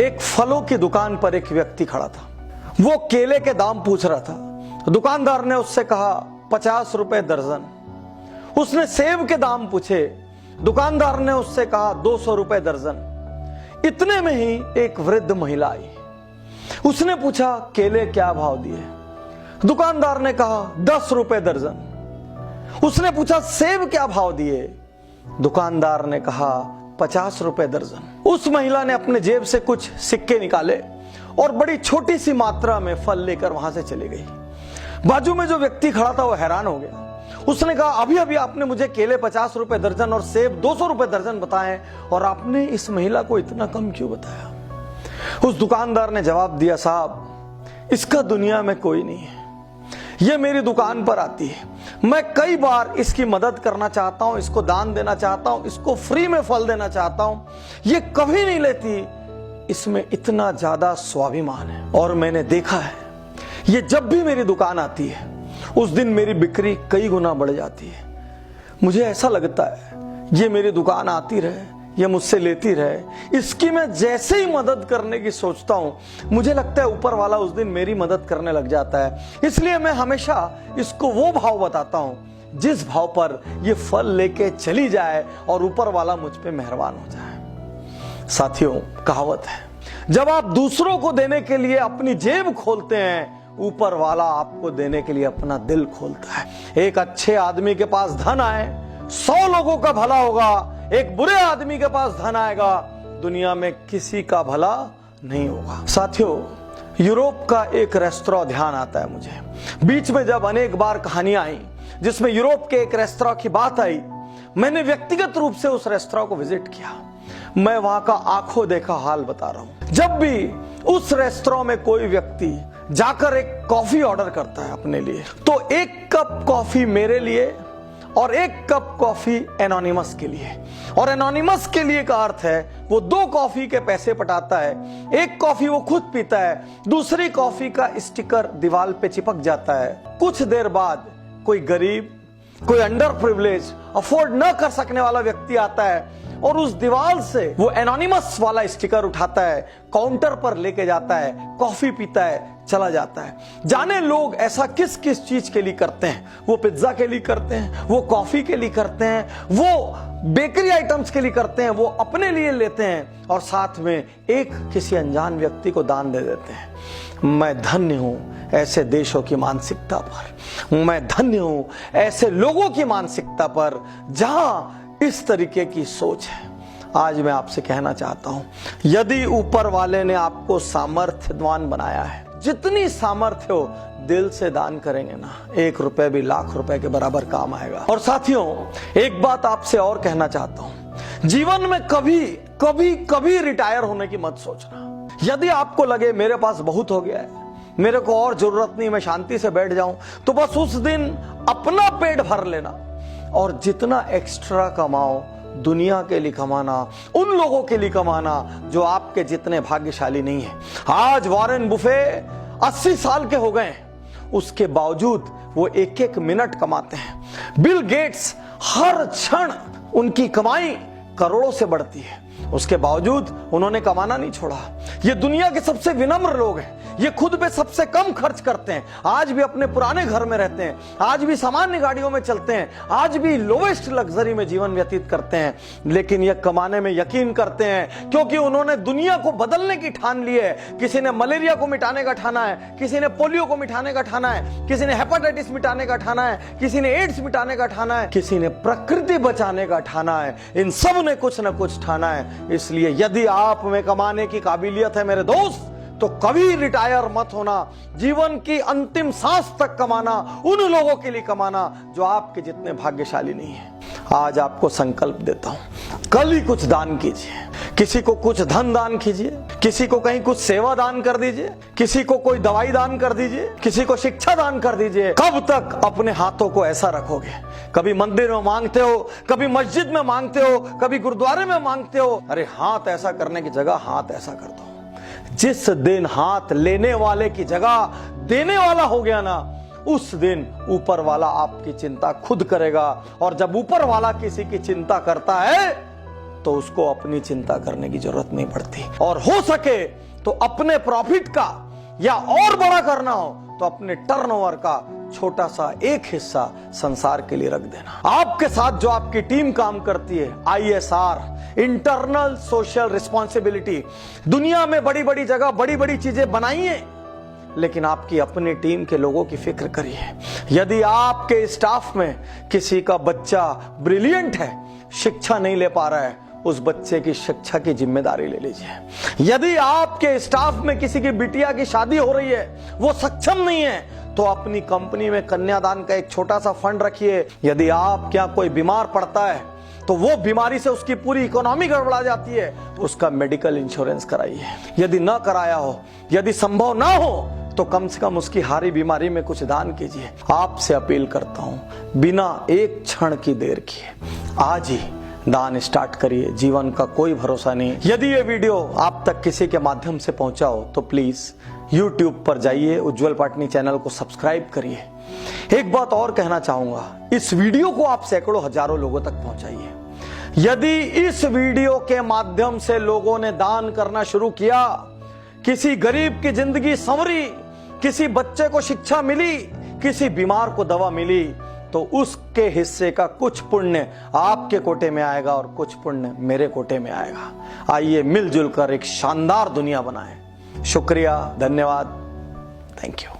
एक फलों की दुकान पर एक व्यक्ति खड़ा था। वो केले के दाम पूछ रहा था। दुकानदार ने उससे कहा 50 रुपए दर्जन। उसने सेब के दाम पूछे। दुकानदार ने उससे कहा 200 रुपए दर्जन। इतने में ही एक वृद्ध महिला आई। उसने पूछा केले क्या भाव दिए? दुकानदार ने कहा 10 रुपए दर्जन। उसने पूछा सेब क्या भाव दिए? दुकानदार ने कहा 50 रुपए दर्जन। उस महिला ने अपने जेब से कुछ सिक्के निकाले और बड़ी छोटी सी मात्रा में फल लेकर वहां से चली गई। बाजू में जो व्यक्ति खड़ा था वो हैरान हो गया। उसने कहा अभी अभी आपने मुझे केले 50 रुपए दर्जन और सेब 200 रुपए दर्जन बताए और आपने इस महिला को इतना कम क्यों बताया? उस दुकानदार ने जवाब दिया, साहब इसका दुनिया में कोई नहीं है। ये मेरी दुकान पर आती है, मैं कई बार इसकी मदद करना चाहता हूं, इसको दान देना चाहता हूं, इसको फ्री में फल देना चाहता हूं, ये कभी नहीं लेती। इसमें इतना ज्यादा स्वाभिमान है और मैंने देखा है ये जब भी मेरी दुकान आती है उस दिन मेरी बिक्री कई गुना बढ़ जाती है। मुझे ऐसा लगता है ये मेरी दुकान आती रहे, ये मुझसे लेती रहे। इसकी मैं जैसे ही मदद करने की सोचता हूं मुझे लगता है ऊपर वाला उस दिन मेरी मदद करने लग जाता है। इसलिए मैं हमेशा इसको वो भाव बताता हूं जिस भाव पर ये फल लेके चली जाए और ऊपर वाला मुझ पे मेहरबान हो जाए। साथियों, कहावत है, जब आप दूसरों को देने के लिए अपनी जेब खोलते हैं, ऊपर वाला आपको देने के लिए अपना दिल खोलता है। एक अच्छे आदमी के पास धन आए 100 लोगों का भला होगा, एक बुरे आदमी के पास धन आएगा दुनिया में किसी का भला नहीं होगा। साथियों, यूरोप का एक रेस्तरां ध्यान आता है मुझे। बीच में जब अनेक बार कहानियां आई जिसमें यूरोप के एक रेस्तरां की बात आई, मैंने व्यक्तिगत रूप से उस रेस्तरां को विजिट किया। मैं वहां का आंखों देखा हाल बता रहा हूं। जब भी उस रेस्तरां में कोई व्यक्ति जाकर एक कॉफी ऑर्डर करता है अपने लिए, तो एक कप कॉफी मेरे लिए और एक कप कॉफी एनोनिमस के लिए। और एनोनिमस के लिए का अर्थ है वो 2 कॉफी के पैसे पटाता है। एक कॉफी वो खुद पीता है, दूसरी कॉफी का स्टिकर दीवार पे चिपक जाता है। कुछ देर बाद कोई गरीब, कोई अंडर प्रिविलेज, अफोर्ड न कर सकने वाला व्यक्ति आता है और उस दीवार से वो एनोनिमस वाला स्टिकर उठाता है, काउंटर पर लेके जाता है, कॉफी पीता है, चला जाता है। जाने लोग ऐसा किस किस चीज के लिए करते हैं। वो पिज्जा के लिए करते हैं, वो कॉफी के लिए करते हैं, वो बेकरी आइटम्स के लिए करते हैं, वो अपने लिए लेते हैं और साथ में एक किसी अनजान व्यक्ति को दान दे देते हैं। मैं धन्य हूं ऐसे देशों की मानसिकता पर, मैं धन्य हूं ऐसे लोगों की मानसिकता पर जहां इस तरीके की सोच है। आज मैं आपसे कहना चाहता हूं, यदि ऊपर वाले ने आपको सामर्थ्यवान बनाया है, जितनी सामर्थ्य हो दिल से दान करेंगे ना, 1 रुपए भी लाख रुपए के बराबर काम आएगा। और साथियों, एक बात आपसे और कहना चाहता हूं, जीवन में कभी कभी कभी रिटायर होने की मत सोचना। यदि आपको लगे मेरे पास बहुत हो गया है, मेरे को और जरूरत नहीं, मैं शांति से बैठ जाऊं, तो बस उस दिन अपना पेट भर लेना और जितना एक्स्ट्रा कमाओ दुनिया के लिए कमाना, उन लोगों के लिए कमाना जो आपके जितने भाग्यशाली नहीं है। आज वॉरेन बुफे 80 साल के हो गए, उसके बावजूद वो 1-1 मिनट कमाते हैं। बिल गेट्स हर क्षण उनकी कमाई करोड़ों से बढ़ती है, उसके बावजूद उन्होंने कमाना नहीं छोड़ा। ये दुनिया के सबसे विनम्र लोग हैं, ये खुद पे सबसे कम खर्च करते हैं, आज भी अपने पुराने घर में रहते हैं, आज भी सामान्य गाड़ियों में चलते हैं, आज भी लोवेस्ट लग्जरी में जीवन व्यतीत करते हैं, लेकिन ये कमाने में यकीन करते हैं क्योंकि उन्होंने दुनिया को बदलने की ठान ली है। किसी ने मलेरिया को मिटाने का ठाना है, किसी ने पोलियो को मिटाने का ठाना है, किसी ने हेपेटाइटिस मिटाने का ठाना है, किसी ने एड्स मिटाने का ठाना है, किसी ने प्रकृति बचाने का ठाना है। इन सब ने कुछ ना कुछ ठाना है। इसलिए यदि आप में कमाने की काबिलियत है मेरे दोस्त, तो कभी रिटायर मत होना। जीवन की अंतिम सांस तक कमाना, उन लोगों के लिए कमाना जो आपके जितने भाग्यशाली नहीं है। आज आपको संकल्प देता हूं, कल ही कुछ दान कीजिए। किसी को कुछ धन दान कीजिए, किसी को कहीं कुछ सेवा दान कर दीजिए, किसी को कोई दवाई दान कर दीजिए, किसी को शिक्षा दान कर दीजिए। कब तक अपने हाथों को ऐसा रखोगे? कभी मंदिर में मांगते हो, कभी मस्जिद में मांगते हो, कभी गुरुद्वारे में मांगते हो। अरे हाथ ऐसा करने की जगह हाथ ऐसा कर दो। जिस दिन हाथ लेने वाले की जगह देने वाला हो गया ना, उस दिन ऊपर वाला आपकी चिंता खुद करेगा। और जब ऊपर वाला किसी की चिंता करता है तो उसको अपनी चिंता करने की जरूरत नहीं पड़ती। और हो सके तो अपने प्रॉफिट का या और बड़ा करना हो तो अपने टर्नओवर का छोटा सा एक हिस्सा संसार के लिए रख देना। आपके साथ जो आपकी टीम काम करती है, ISR, इंटरनल सोशल रिस्पॉन्सिबिलिटी, दुनिया में बड़ी बड़ी जगह बड़ी बड़ी चीजें बनाइए, लेकिन आपकी अपनी टीम के लोगों की फिक्र करिए। यदि आपके स्टाफ में किसी का बच्चा ब्रिलियंट है, शिक्षा नहीं ले पा रहा है, उस बच्चे की शिक्षा की जिम्मेदारी ले लीजिए। यदि आपके स्टाफ में किसी की बिटिया की शादी हो रही है, वो सक्षम नहीं है, तो अपनी कंपनी में कन्यादान का एक छोटा सा फंड रखिए। यदि आपके यहाँ कोई बीमार पड़ता है तो वो बीमारी से उसकी पूरी इकोनॉमी गड़बड़ा जाती है, तो उसका मेडिकल इंश्योरेंस कराइए। यदि ना कराया हो, यदि संभव ना हो, तो कम से कम उसकी हारी बीमारी में कुछ दान कीजिए। आपसे अपील करता हूं, बिना एक क्षण की देर किए आज ही दान स्टार्ट करिए। जीवन का कोई भरोसा नहीं। यदि ये वीडियो आप तक किसी के माध्यम से पहुंचा हो तो प्लीज YouTube पर जाइए, उज्जवल पाटनी चैनल को सब्सक्राइब करिए। एक बात और कहना चाहूंगा, इस वीडियो को आप सैकड़ों हजारों लोगों तक पहुंचाइए। यदि इस वीडियो के माध्यम से लोगों ने दान करना शुरू किया, किसी गरीब की जिंदगी संवरी, किसी बच्चे को शिक्षा मिली, किसी बीमार को दवा मिली, तो उसके हिस्से का कुछ पुण्य आपके कोटे में आएगा और कुछ पुण्य मेरे कोटे में आएगा। आइए मिलजुल कर एक शानदार दुनिया बनाएं। शुक्रिया, धन्यवाद, थैंक यू।